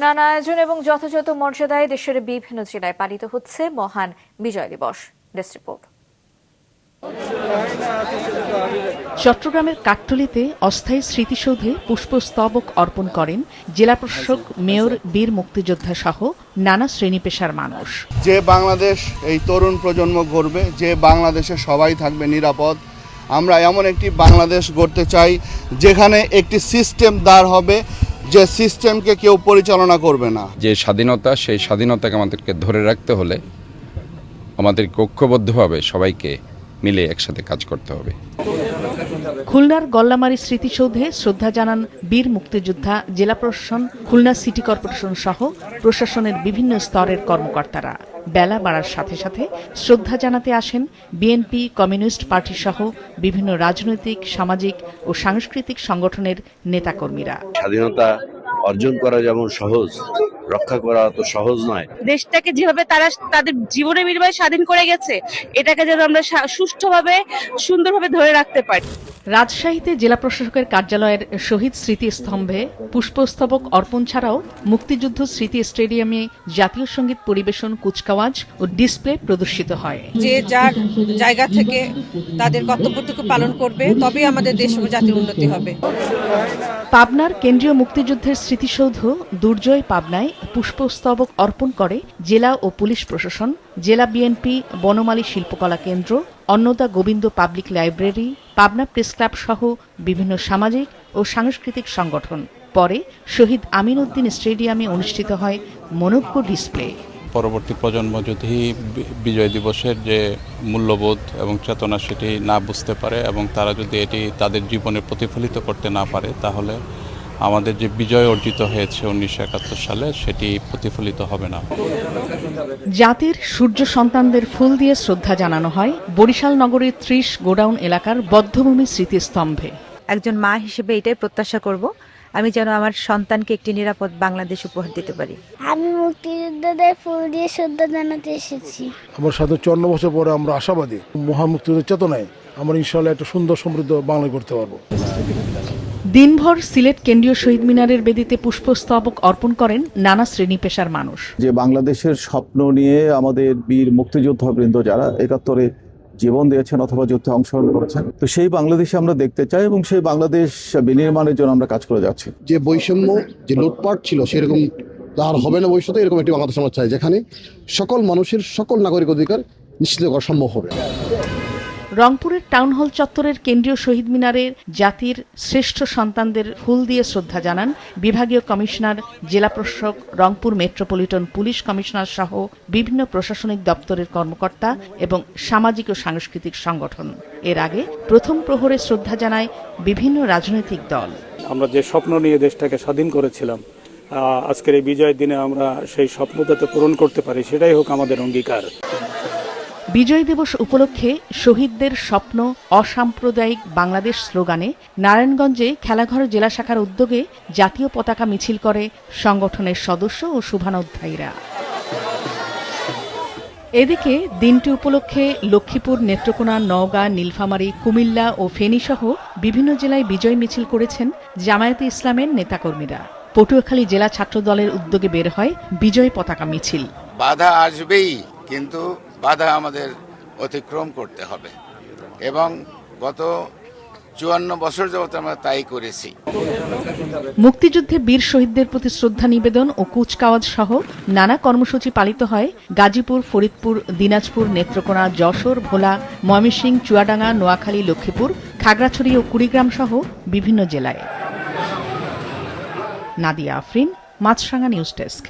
নানা আয়োজন এবং যথাযথ মর্যাদায় দেশের বিভিন্ন জেলায় পালিত হচ্ছে মহান বিজয় দিবস। Desk report. চট্টগ্রামের কাঠতলীতে অস্থায়ী স্মৃতিসৌধে পুষ্পস্তবক অর্পণ করেন জেলা প্রশাসক, মেয়র, বীর মুক্তিযোদ্ধা সহ নানা শ্রেণী পেশার মানুষ। যে বাংলাদেশ এই তরুণ প্রজন্ম গড়বে, যে বাংলাদেশে সবাই থাকবে নিরাপদ, আমরা এমন একটি বাংলাদেশ গড়তে চাই যেখানে একটি সিস্টেম দাঁড় হবে, যে সিস্টেমকে কেউ পরিচালনা করবে না। যে স্বাধীনতা, সেই স্বাধীনতাকে আমাদেরকে ধরে রাখতে হলে আমাদের ঐক্যবদ্ধভাবে সবাইকে মিলে একসাথে কাজ করতে হবে। খুলনার গল্লামারী স্মৃতিসৌধে শ্রদ্ধা জানান বীর মুক্তিযোদ্ধা, জেলা প্রশাসন, খুলনা সিটি কর্পোরেশন সহ প্রশাসনের বিভিন্ন স্তরের কর্মকর্তারা। বেলা বাড়ার সাথে সাথে শ্রদ্ধা জানাতে আসেন বিএনপি, কমিউনিস্ট পার্টি সহ বিভিন্ন রাজনৈতিক, সামাজিক ও সাংস্কৃতিক সংগঠনের নেতাকর্মীরা। স্বাধীনতা অর্জন করা যেমন সহজ, রক্ষা করা তো সহজ নয়। দেশটাকে যেভাবে তারা তাদের জীবনের বিনিময়ে স্বাধীন করে গেছে, এটাকে যেন আমরা সুষ্ঠুভাবে, সুন্দরভাবে ধরে রাখতে পারি। রাজশাহীতে জেলা প্রশাসকের কার্যালয়ের শহীদ স্মৃতিস্তম্ভে পুষ্পস্তবক অর্পণ ছাড়াও মুক্তিযুদ্ধ স্মৃতি স্টেডিয়ামে জাতীয় সঙ্গীত পরিবেশন, কুচকাওয়াজ ও ডিসপ্লে প্রদর্শিত হয়। যে যার জায়গা থেকে তাদের কর্তব্যটুকু পালন করবে, তবেই আমাদের দেশ ও জাতির উন্নতি হবে। পাবনার কেন্দ্রীয় মুক্তিযুদ্ধের স্মৃতিসৌধ দুর্জয় পাবনায় পুষ্পস্তবক অর্পণ করে জেলা ও পুলিশ প্রশাসন, জেলা BNP, Banamali Shilpakala Kendra, Annada Gobinda public library, Pabna press club সহ বিভিন্ন সামাজিক ও সাংস্কৃতিক সংগঠন। পরে শহীদ আমিন উদ্দিন স্টেডিয়ামে অনুষ্ঠিত হয় মনোজ্ঞ ডিসপ্লে। পরবর্তী প্রজন্ম যদি বিজয় দিবসের যে মূল্যবোধ এবং চেতনা সেটি না বুঝতে পারে এবং তারা যদি এটি তাদের জীবনে প্রতিফলিত করতে না পারে, তাহলে আমাদের যে বিজয় অর্জিত হয়েছে 1971 সালে সেটি প্রতিফলিত হবে না। জাতির সূর্য সন্তানদের ফুল দিয়ে শ্রদ্ধা জানানো হয় বরিশাল নগরীর 30 গোডাউন এলাকার বদ্ধভূমি স্মৃতিস্তম্ভে। একজন মা হিসেবে এটাই প্রত্যাশা করব, আমি যেন আমার সন্তানকে একটি নিরাপদ বাংলাদেশ উপহার দিতে পারি। আমি মুক্তিযোদ্ধাদের ফুল দিয়ে শ্রদ্ধা জানাতে এসেছি। আমার 54 বছর পরে আমরা আশাবাদী, মহান মুক্তিযুদ্ধের চেতনায় আমরা ইনশাআল্লাহ একটা সুন্দর সমৃদ্ধ বাংলা করতে পারবো। দিনভর সিলেট কেন্দ্রীয় শহীদ মিনারের বেদিতে পুষ্পস্তবক অর্পণ করেন নানা শ্রেণী পেশার মানুষ। যে বাংলাদেশের স্বপ্ন নিয়ে আমাদের বীর মুক্তিযোদ্ধাবৃন্দ যারা 71-এ জীবন দিয়েছেন অথবা যুদ্ধে অংশগ্রহণ করেছেন, তো সেই বাংলাদেশে আমরা দেখতে চাই এবং সেই বাংলাদেশ বিনির্মাণের জন্য আমরা কাজ করে যাচ্ছি। যে বৈষম্য, যে লুটপাট ছিল, সেরকম আর হবে না ভবিষ্যতে। এরকম একটি বাংলাদেশ আমরা চাই যেখানে সকল মানুষের সকল নাগরিক অধিকার নিশ্চিত করা সম্ভব হবে। রংপুরের টাউন হল চত্বরের কেন্দ্রীয় শহীদ মিনারের জাতির শ্রেষ্ঠ সন্তানদের ফুল দিয়ে শ্রদ্ধা জানান বিভাগীয় কমিশনার, জেলা প্রশাসক, রংপুর মেট্রোপলিটন পুলিশ কমিশনার সহ বিভিন্ন প্রশাসনিক দপ্তরের কর্মকর্তা এবং সামাজিক ও সাংস্কৃতিক সংগঠন। এর আগে প্রথম প্রহরে শ্রদ্ধা জানায় বিভিন্ন রাজনৈতিক দল। আমরা যে স্বপ্ন নিয়ে দেশটাকে স্বাধীন করেছিলাম, আজকের এই বিজয়ের দিনে আমরা সেই স্বপ্ন যাতে পূরণ করতে পারি, সেটাই হোক আমাদের অঙ্গীকার। বিজয় দিবস উপলক্ষে শহীদদের স্বপ্ন অসাম্প্রদায়িক বাংলাদেশ স্লোগানে নারায়ণগঞ্জে খেলাঘর জেলা শাখার উদ্যোগে জাতীয় পতাকা মিছিল করে সংগঠনের সদস্য ও শুভানুধ্যায়ীরা। এদিকে দিনটি উপলক্ষে লক্ষ্মীপুর, নেত্রকোনা, নওগাঁ, নীলফামারী, কুমিল্লা ও ফেনীসহ বিভিন্ন জেলায় বিজয় মিছিল করেছেন জামায়াতে ইসলামের নেতাকর্মীরা। পটুয়াখালী জেলা ছাত্র দলের উদ্যোগে বের হয় বিজয় পতাকা মিছিল। বাধা আসবেই, কিন্তু বাধা আমাদের অতিক্রম করতে হবে এবং গত 54 বছর যাবত আমরা তাই করেছি। মুক্তিযুদ্ধে বীর শহীদদের প্রতি শ্রদ্ধা নিবেদন ও কুচকাওয়াজ সহ নানা কর্মসূচি পালিত হয় গাজীপুর, ফরিদপুর, দিনাজপুর, নেত্রকোনা, যশোর, ভোলা, ময়মনসিংহ, চুয়াডাঙ্গা, নোয়াখালী, লক্ষ্মীপুর, খাগড়াছড়ি ও কুড়িগ্রাম সহ বিভিন্ন জেলায়। নাদিয়া আফরিন, মাছরাঙা নিউজ ডেস্ক।